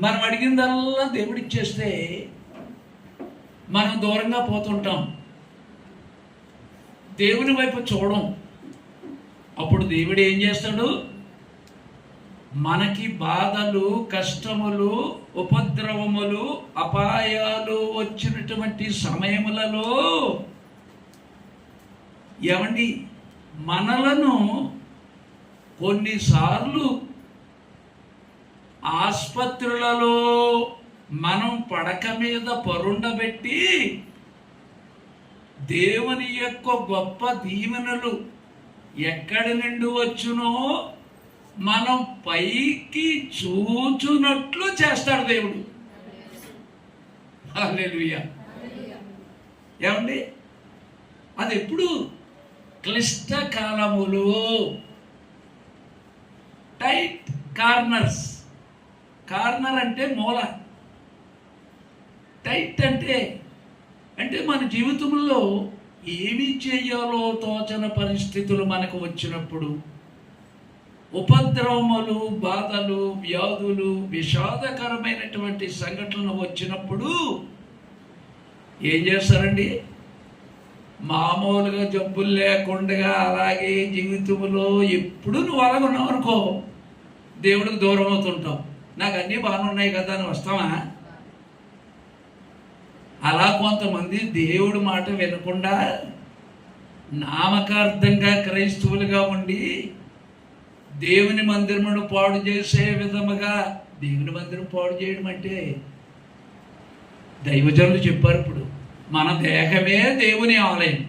మనం అడిగిందల్లా దేవుడిచ్చేస్తే మనం దూరంగా పోతుంటాం, దేవుని వైపు చూడం. అప్పుడు దేవుడు ఏం చేస్తాడు? మనకి బాధలు, కష్టములు, ఉపద్రవములు, అపాయాలు వచ్చినటువంటి సమయములలో ఏమండి మనలను కొన్నిసార్లు ఆసుపత్రులలో మనం పడక మీద పరుండబెట్టి దేవుని యొక్క గొప్ప దీవెనలు ఎక్కడి నుండి వచ్చునో మనం పైకి చూచునట్లు చేస్తాడు దేవుడు. హల్లెలూయా. ఏమండి అది ఎప్పుడు? క్లిష్ట కాలములు, టైట్ కార్నర్స్. కార్నర్ అంటే మూల, టైట్ అంటే మన జీవితంలో ఏమి చేయాలో తోచని పరిస్థితులు మనకు వచ్చినప్పుడు, ఉపద్రవములు, బాధలు, వ్యాధులు, విషాదకరమైనటువంటి సంఘటనలు వచ్చినప్పుడు ఏం చేస్తారండి? మామూలుగా జబ్బులు లేకుండా అలాగే జీవితంలో ఎప్పుడు నువ్వు అలాగున్నావు అనుకో, దేవుడికి దూరం అవుతుంటావు. నాకు అన్నీ బాగున్నాయి కదా అని వస్తావా? అలా కొంతమంది దేవుడి మాట వినకుండా నామకార్థంగా క్రైస్తవులుగా ఉండి దేవుని మందిరమును పాడు చేసే విధముగా, దేవుని మందిరం పాడు చేయడం అంటే దైవజనులు చెప్పారు, ఇప్పుడు మన దేహమే దేవుని ఆలయం.